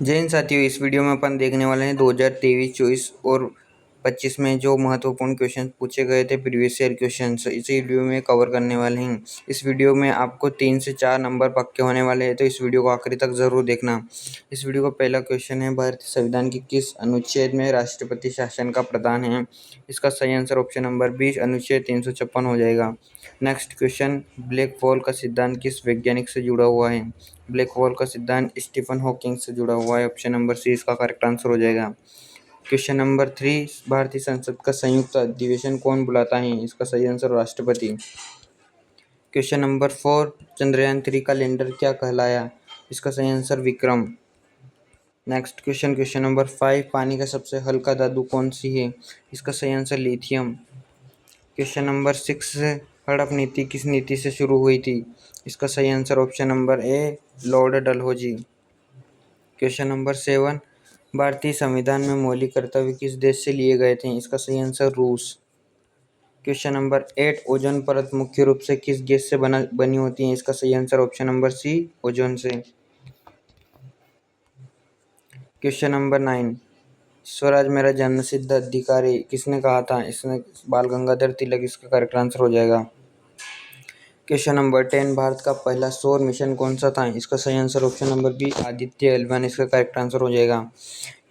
जय हिंद साथियों, इस वीडियो में अपन देखने वाले हैं 2023, 24 और 25 में जो महत्वपूर्ण क्वेश्चन पूछे गए थे प्रीवियस ईयर क्वेश्चंस इसी वीडियो में कवर करने वाले हैं। इस वीडियो में आपको 3 से 4 नंबर पक्के होने वाले हैं, तो इस वीडियो को आखिरी तक जरूर देखना। इस वीडियो का पहला क्वेश्चन है, भारतीय संविधान के किस अनुच्छेद में राष्ट्रपति शासन का प्रावधान है? इसका सही आंसर ऑप्शन नंबर 20 अनुच्छेद 356 हो जाएगा। नेक्स्ट क्वेश्चन, ब्लैक होल का सिद्धांत किस वैज्ञानिक से जुड़ा हुआ है? ब्लैक होल का सिद्धांत स्टीफन हॉकिंग से जुड़ा हुआ है। ऑप्शन नंबर सी इसका करेक्ट आंसर हो जाएगा। क्वेश्चन नंबर 3, भारतीय संसद का संयुक्त अधिवेशन कौन बुलाता है? इसका सही आंसर राष्ट्रपति। क्वेश्चन नंबर 4, चंद्रयान 3 का लैंडर क्या कहलाया? इसका सही answer Vikram. Next question, question number 5, पानी का सबसे हल्का धातु कौन सी है? इसका सही आंसर लिथियम। क्वेश्चन नंबर 6, हड़प नीति किस नीति से शुरू हुई थी? इसका सही answer option number A Lord Dalhousie. Question number 7, भारतीय संविधान में मौलिक कर्तव्य किस देश से लिए गए थे? इसका सही आंसर रूस। क्वेश्चन नंबर 8, ओजोन परत मुख्य रूप से किस गैस से बनी होती है? इसका सही answer option number C ozone से। क्वेश्चन नंबर 9, स्वराज मेरा जन्मसिद्ध अधिकार है किसने कहा था? इसने बाल गंगाधर तिलक इसका करेक्ट आंसर हो जाएगा। क्वेश्चन नंबर 10, भारत का पहला सौर मिशन कौन सा था? इसका सही answer option number B Aditya L1 इसका करेक्ट आंसर हो जाएगा।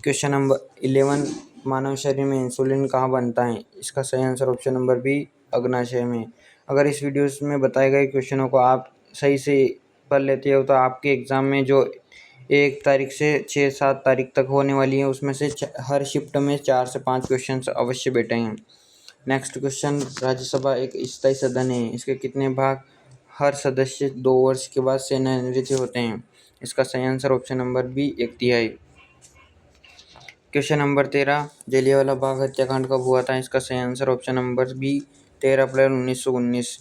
क्वेश्चन नंबर 11, मानव शरीर में इंसुलिन कहाँ बनता है? इसका सही आंसर ऑप्शन नंबर बी अग्नाशय में। अगर इस वीडियो में बताए गए क्वेश्चनों को आप सही से पढ़ लेते हो तो आपके एग्जाम में जो 1 तारीख से 6-7 तारीख तक होने वाली है उसमें से हर शिफ्ट में 4 से 5 क्वेश्चन अवश्य बैठेंगे। नेक्स्ट क्वेश्चन, राज्यसभा एक स्थायी सदन है, इसके कितने भाग? हर सदस्य 2 वर्ष के बाद सेवानिवृत्त होते हैं। इसका सही answer option number B 1/3। Question number 13, Jallianwala Bagh हत्याकांड कब हुआ था? इसका सही answer option number B 13 April 1919।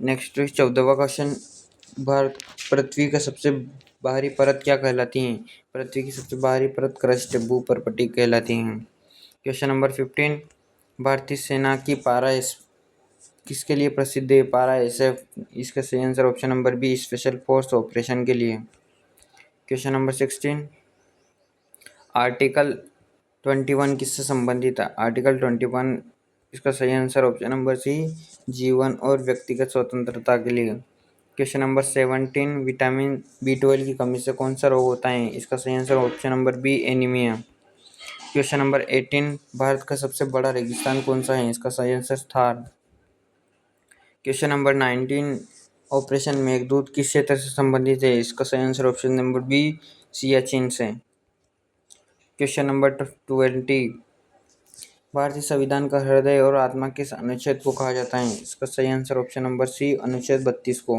Next 14वां क्वेश्चन, भारत पृथ्वी का सबसे बाहरी परत क्या कहलाती है? पृथ्वी की सबसे बाहरी परत क्रस्ट भूपर्पटी कहलाती है। क्वेश्चन नंबर 15, भारतीय सेना की पारा किसके लिए प्रसिद्ध है? पारा SF। इसका सही answer option number B special force operation के लिए। क्वेश्चन नंबर 16, आर्टिकल 21 किससे संबंधित है? आर्टिकल 21 इसका सही आंसर ऑप्शन नंबर सी जीवन और व्यक्तिगत स्वतंत्रता के लिए। क्वेश्चन नंबर 17, विटामिन B12 की कमी से कौन सा रोग होता है? इसका सही answer option number B anaemia. Question number 18, Bharat का सबसे बड़ा रेगिस्तान कौन सा है? इसका सही answer Thar. Question number 19, operation Meghdoot किस क्षेत्र से संबंधित है? इसका सही answer option number B Siachen से। क्वेश्चन नंबर 20, भारतीय संविधान का हृदय और आत्मा किस अनुच्छेद को कहा जाता है? इसका सही आंसर ऑप्शन नंबर सी अनुच्छेद 32 को।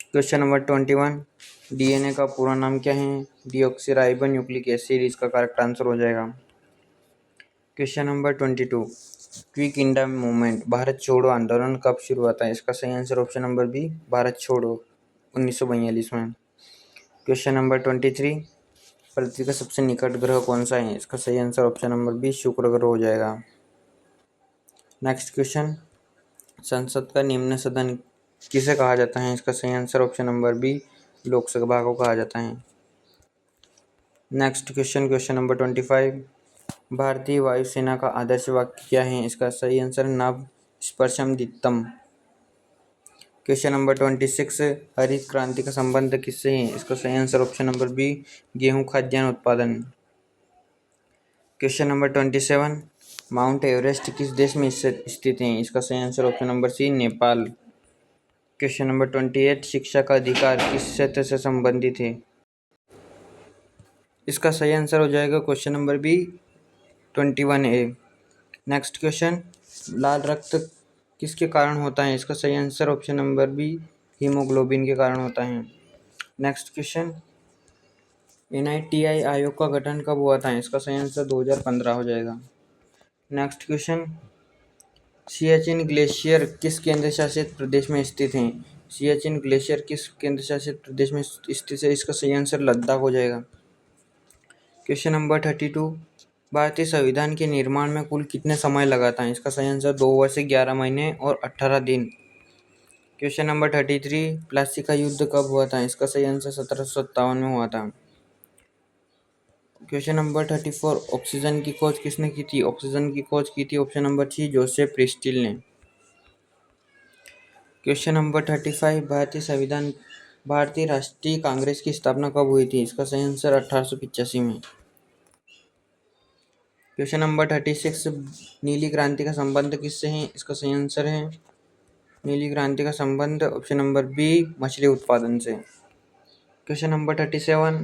क्वेश्चन नंबर 21, DNA का पूरा नाम क्या है? डीऑक्सीराइबो न्यूक्लिक एसिड इसका करेक्ट आंसर हो जाएगा। Question number 22, quit India movement Bharat छोड़ो आंदोलन कब शुरू हुआ था? इसका सही answer option number B Bharat छोड़ो 1942 में। क्वेश्चन नंबर 23, पृथ्वी का सबसे निकट ग्रह कौन सा है? इसका सही आंसर ऑप्शन नंबर बी शुक्र ग्रह हो जाएगा। नेक्स्ट क्वेश्चन, संसद का निम्न सदन किसे कहा जाता है? इसका सही answer option number B Lok Sabha को कहा जाता है। नेक्स्ट क्वेश्चन, क्वेश्चन नंबर 25, भारतीय वायुसेना का आदर्श वाक्य क्या है? इसका सही आंसर नभ स्पर्शम दित्तम। क्वेश्चन नंबर 26, हरित क्रांति का संबंध किससे है? इसका सही आंसर ऑप्शन नंबर बी गेहूं खाद्यान्न उत्पादन। क्वेश्चन नंबर 27, माउंट एवरेस्ट किस देश में स्थित है? इसका सही answer option number C Nepal. Question number 28, शिक्षा का अधिकार किस क्षेत्र से संबंधित है? इसका सही आंसर हो जाएगा question number B 21A। Next question, लाल रक्त किसके कारण होता है? इसका सही answer option number B haemoglobin के कारण होता है। नेक्स्ट क्वेश्चन, NITI आयोग का गठन कब हुआ था? इसका सही आंसर 2015 हो जाएगा। नेक्स्ट क्वेश्चन, सियाचिन ग्लेशियर किस केंद्र शासित प्रदेश में स्थित है? सियाचिन ग्लेशियर किस केंद्र शासित प्रदेश में स्थित है? इसका सही आंसर लद्दाख हो जाएगा। क्वेश्चन नंबर 32, भारतीय संविधान के निर्माण में कुल कितने समय लगा था? इसका सही आंसर 2 वर्ष 11 महीने और 18 दिन। क्वेश्चन नंबर 33, प्लासी का युद्ध कब हुआ था? इसका सही आंसर 1757 में हुआ था। क्वेश्चन नंबर 34, ऑक्सीजन की खोज किसने की थी? ऑक्सीजन की खोज की थी ऑप्शन नंबर सी जोसेफ प्रिस्टिल ने। क्वेश्चन नंबर 35, भारतीय राष्ट्रीय कांग्रेस की स्थापना कब हुई थी? इसका सही आंसर 1885 में। क्वेश्चन नंबर 36, नीली क्रांति का संबंध किससे है? इसका सही आंसर है नीली क्रांति का संबंध ऑप्शन नंबर बी मछली उत्पादन से। क्वेश्चन नंबर 37,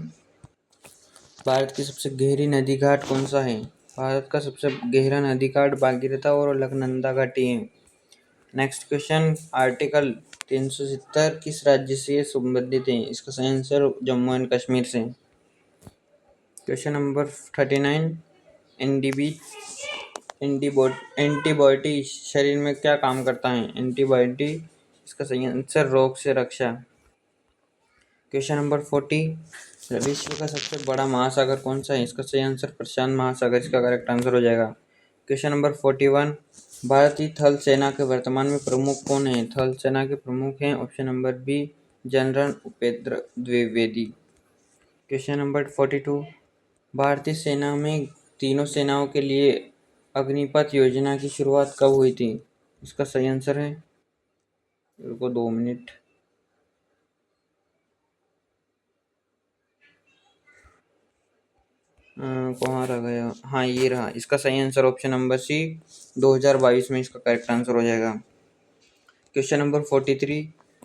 भारत की सबसे गहरी नदी घाट कौन सा है? भारत का सबसे गहरा नदी घाट भागीरथी और अलकनंदा घाटी है। नेक्स्ट क्वेश्चन, आर्टिकल 370 किस राज्य से संबंधित है? इसका सही आंसर जम्मू एंड कश्मीर से। क्वेश्चन नंबर 39, एंटीबॉडी शरीर में क्या काम करता है? एंटीबॉडी, इसका सही आंसर रोग से रक्षा। क्वेश्चन नंबर 40, विश्व का सबसे बड़ा महासागर कौन सा है? इसका सही आंसर प्रशांत महासागर, इसका करेक्ट आंसर हो जाएगा। क्वेश्चन नंबर 41, भारतीय थल सेना के वर्तमान में प्रमुख कौन है? थल सेना के प्रमुख हैं option number B general Upendra Dwivedi. Question number 42, भारतीय सेना में तीनों सेनाओं के लिए अग्निपथ योजना की शुरुआत कब हुई थी? इसका सही आंसर है, रुको 2 मिनट, कहाँ रह गया? हाँ ये रहा, इसका सही आंसर ऑप्शन नंबर सी 2022 में इसका करेक्ट आंसर हो जाएगा। क्वेश्चन नंबर 43,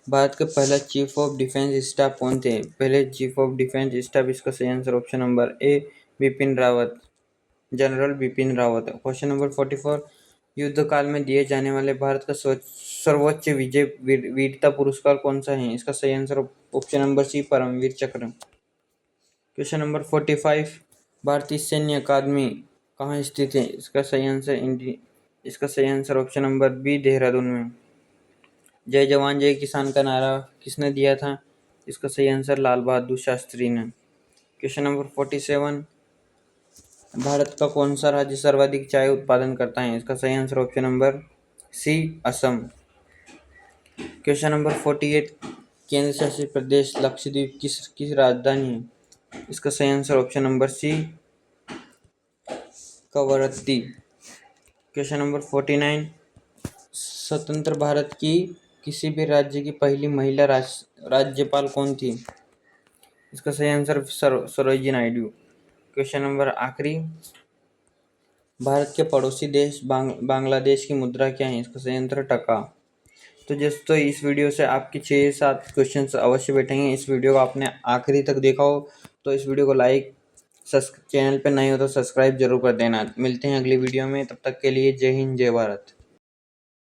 भारत के पहला चीफ ऑफ डिफेंस स्टाफ कौन थे? पहले चीफ ऑफ डिफेंस स्टाफ, इसका सही answer option number A Bipin Rawat, general Bipin Rawat. Question number 44, युद्ध काल में दिए जाने वाले भारत का सर्वोच्च विजय वीरता पुरस्कार कौन सा है? इसका सही answer option number C Paramvir Chakra. Question number 45, भारतीय सैन्य अकादमी कहाँ स्थित है? इसका सही answer option number B Dehradun में। जय जवान जय किसान का नारा किसने दिया था? इसका सही आंसर लाल बहादुर शास्त्री ने। क्वेश्चन नंबर 47, भारत का कौन सा राज्य सर्वाधिक चाय उत्पादन करता है? इसका सही answer option number C Assam. Question number 48, केंद्र शासित प्रदेश लक्षद्वीप किस राजधानी है? इसका सही answer option number C Kavaratti. Question number 49, स्वतंत्र भारत की किसी भी राज्य की पहली महिला राज्यपाल कौन थी? इसका सही answer Sarojini Naidu. Question number आखिरी, भारत के पड़ोसी देश बांग्लादेश की मुद्रा क्या है? इसका सही आंसर टका। तो दोस्तों इस वीडियो से आपके 6-7 क्वेश्चंस अवश्य बैठेंगे। इस वीडियो को आपने आखिरी तक देखा हो तो इस वीडियो को लाइक, चैनल पर नए हो तो सब्सक्राइब जरूर कर देना। मिलते हैं अगली वीडियो में, तब तक के लिए जय हिंद जय भारत।